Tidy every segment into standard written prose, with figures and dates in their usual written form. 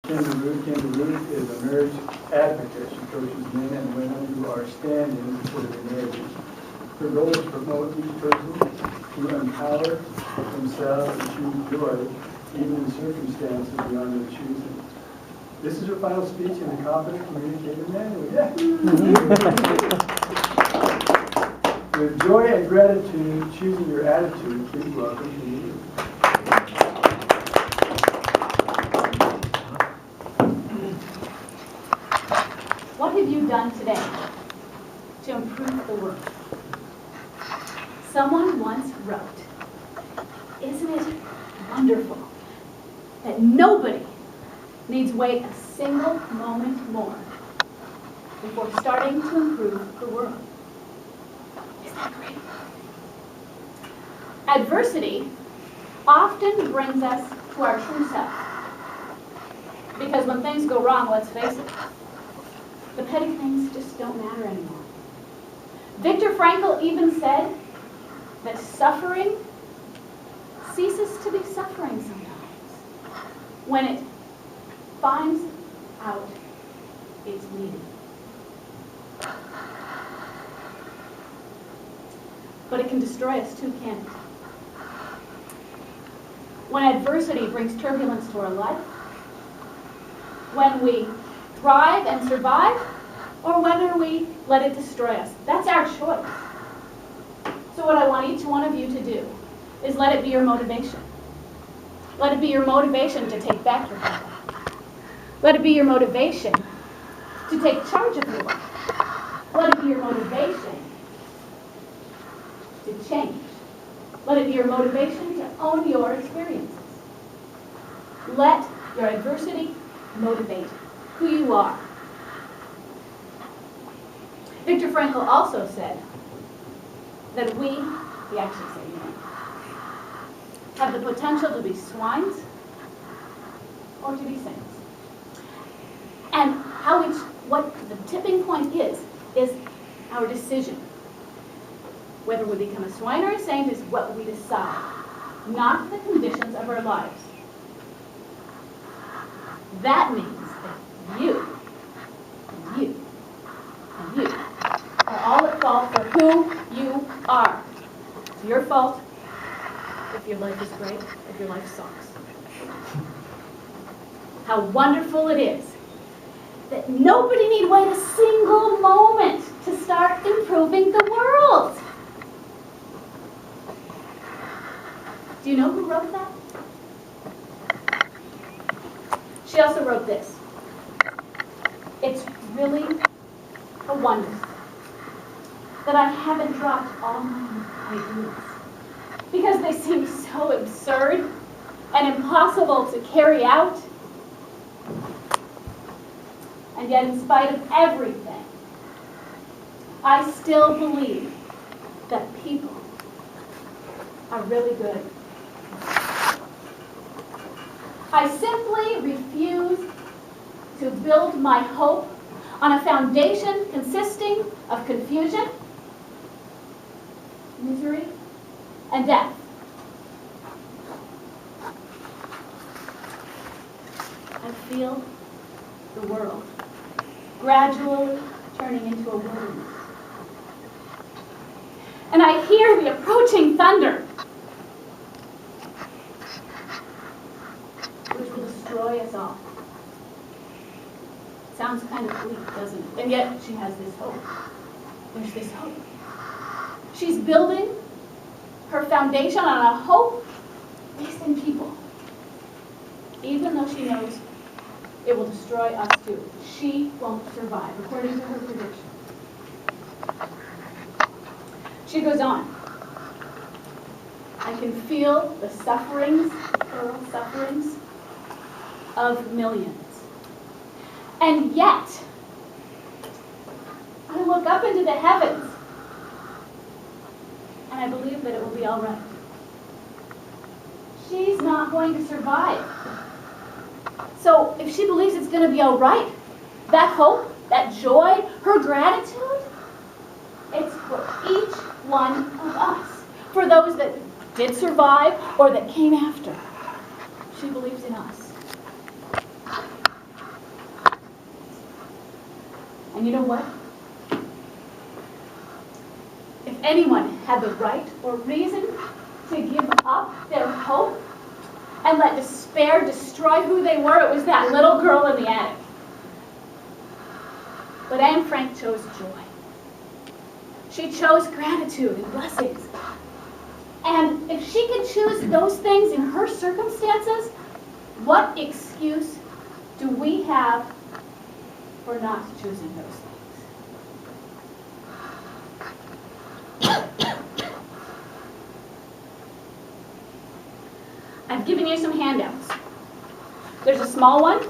Kenda-Ruth is a marriage advocate. She coaches men and women who are standing for their marriages. Her goal is to promote each person to empower themselves and choose joy, even in circumstances beyond their choosing. This is her final speech in the Confident Communicator Manual. Yeah. With joy and gratitude, choosing your attitude, please welcome to you. What have you done today to improve the world? Someone once wrote, "Isn't it wonderful that nobody needs wait a single moment more before starting to improve the world?" Isn't that great? Adversity often brings us to our true self. Because when things go wrong, let's face it, the petty things just don't matter anymore. Viktor Frankl even said that suffering ceases to be suffering sometimes when it finds out it's needed. But it can destroy us too, can't it? When adversity brings turbulence to our life, when we thrive and survive, or whether we let it destroy us. That's our choice. So what I want each one of you to do is let it be your motivation. Let it be your motivation to take back your power. Let it be your motivation to take charge of your life. Let it be your motivation to change. Let it be your motivation to own your experiences. Let your adversity motivate who you are. Viktor Frankl also said that he actually said, have the potential to be swines or to be saints. And what the tipping point is our decision. Whether we become a swine or a saint is what we decide, not the conditions of our lives. That means that you are all at fault for who you are. It's your fault if your life is great, if your life sucks. How wonderful it is that nobody need wait a single moment to start improving the world. Do you know who wrote that? She also wrote this. It's really a wonder that I haven't dropped all my ideas because they seem so absurd and impossible to carry out. And yet, in spite of everything, I still believe that people are really good. I simply refuse to build my hope on a foundation consisting of confusion, misery, and death. I feel the world gradually turning into a wilderness. And I hear the approaching thunder, which will destroy us all. Sounds kind of bleak, doesn't it? And yet she has this hope. There's this hope. She's building her foundation on a hope based in people. Even though she knows it will destroy us too. She won't survive, according to her prediction. She goes on. I can feel the sufferings, plural sufferings, of millions. And yet, I look up into the heavens, and I believe that it will be all right. She's not going to survive. So if she believes it's going to be all right, that hope, that joy, her gratitude, it's for each one of us. For those that did survive or that came after. She believes in us. And you know what? If anyone had the right or reason to give up their hope and let despair destroy who they were, it was that little girl in the attic. But Anne Frank chose joy. She chose gratitude and blessings. And if she could choose those things in her circumstances, what excuse do we have for not choosing those things? I've given you some handouts. There's a small one,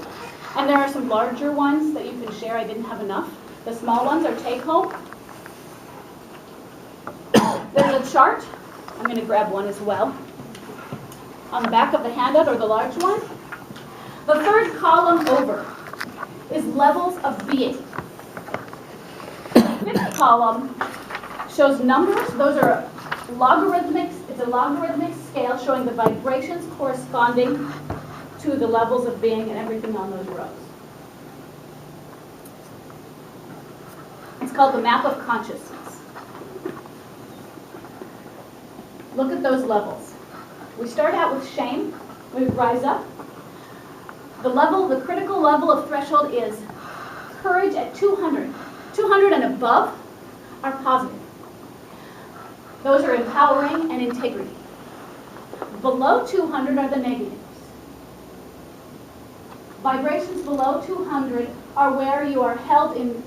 and there are some larger ones that you can share. I didn't have enough. The small ones are take home. There's a chart. I'm going to grab one as well. On the back of the handout, or the large one. The third column over is levels of being. The fifth column shows numbers. Those are logarithmic. It's a logarithmic scale showing the vibrations corresponding to the levels of being and everything on those rows. It's called the map of consciousness. Look at those levels. We start out with shame. We rise up. The critical level of threshold is courage at 200. 200 and above are positive. Those are empowering and integrity. Below 200 are the negatives. Vibrations below 200 are where you are held in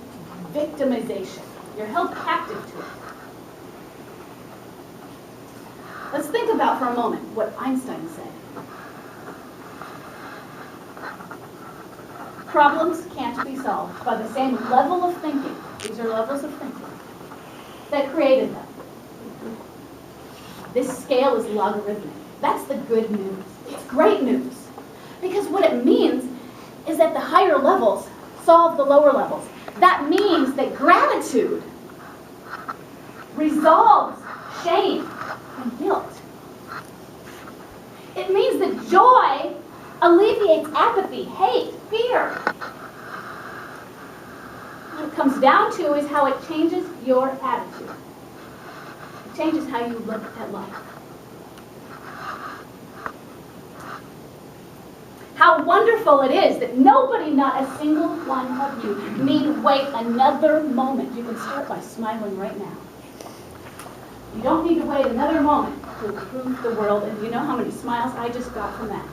victimization. You're held captive to it. Let's think about for a moment what Einstein said. Problems can't be solved by the same level of thinking. These are levels of thinking that created them. This scale is logarithmic. That's the good news. It's great news. Because what it means is that the higher levels solve the lower levels. That means that gratitude resolves shame and guilt. It means that joy alleviates apathy, hate, fear. What it comes down to is how it changes your attitude. It changes how you look at life. How wonderful it is that nobody, not a single one of you, need wait another moment. You can start by smiling right now. You don't need to wait another moment to improve the world, and you know how many smiles I just got from that.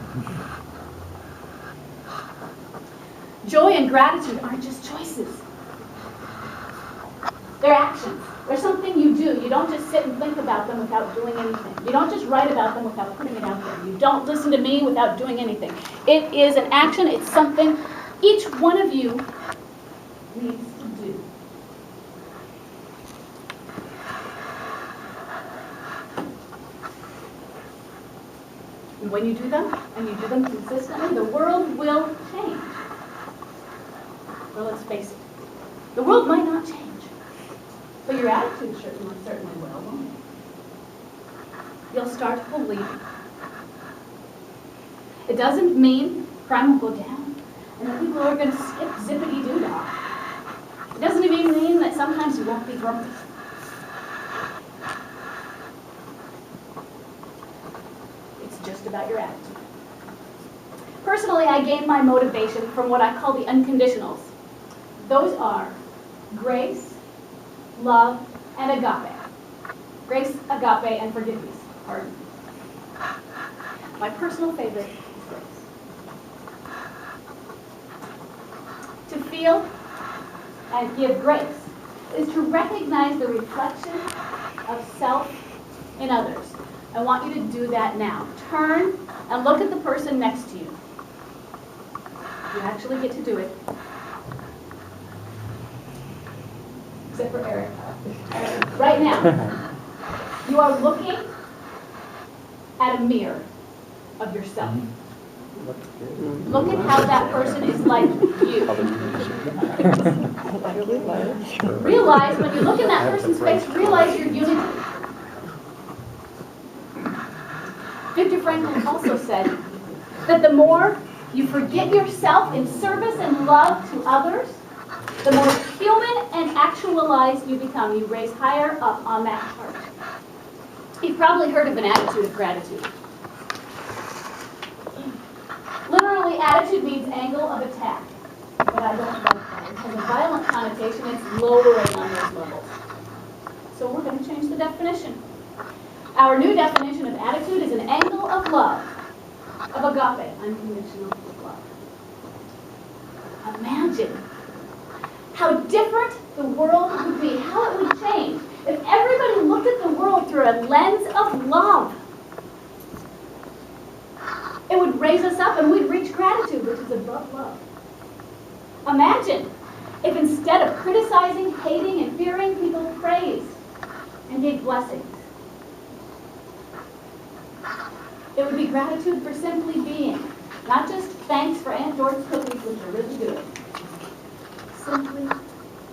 Joy and gratitude aren't just choices. They're actions. They're something you do. You don't just sit and think about them without doing anything. You don't just write about them without putting it out there. You don't listen to me without doing anything. It is an action. It's something each one of you needs to do. And when you do them, and you do them consistently, the world will change. Well, let's face it. The world might not change. But your attitude certainly will, won't it? You'll start believing. It doesn't mean crime will go down and that people are going to skip zippity-doo-dah. It doesn't even mean that sometimes you won't be grumpy. It's just about your attitude. Personally, I gain my motivation from what I call the unconditionals. Those are grace, love, and agape. Grace, agape, and forgiveness. Pardon. My personal favorite is grace. To feel and give grace is to recognize the reflection of self in others. I want you to do that now. Turn and look at the person next to you. You actually get to do it. Except for Eric. Right now, you are looking at a mirror of yourself. Look at how that person is like you. Realize, when you look in that person's face, realize your unity. Viktor Frankl also said that the more you forget yourself in service and love to others, The more human and actualized you become, you raise higher up on that chart. You've probably heard of an attitude of gratitude. Literally, attitude means angle of attack. But I don't like that. It has a violent connotation. It's lowering on those levels. So we're going to change the definition. Our new definition of attitude is an angle of love, of agape, unconditional love. Imagine how different the world would be, how it would change if everybody looked at the world through a lens of love. It would raise us up and we'd reach gratitude, which is above love. Imagine if instead of criticizing, hating, and fearing, people praised and gave blessings. It would be gratitude for simply being, not just thanks for Aunt Dorot's cookies, which are really good. Simply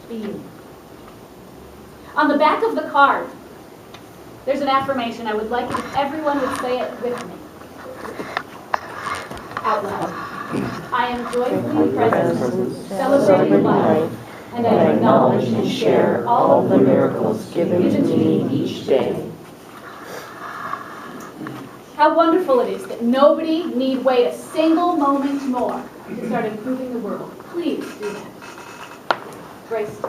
being. On the back of the card, there's an affirmation. I would like it if everyone would say it with me. Out loud. I am joyfully present, celebrating life, and I acknowledge and share all of the miracles given to me each day. How wonderful it is that nobody need wait a single moment more to start improving the world. Please do that. Grace.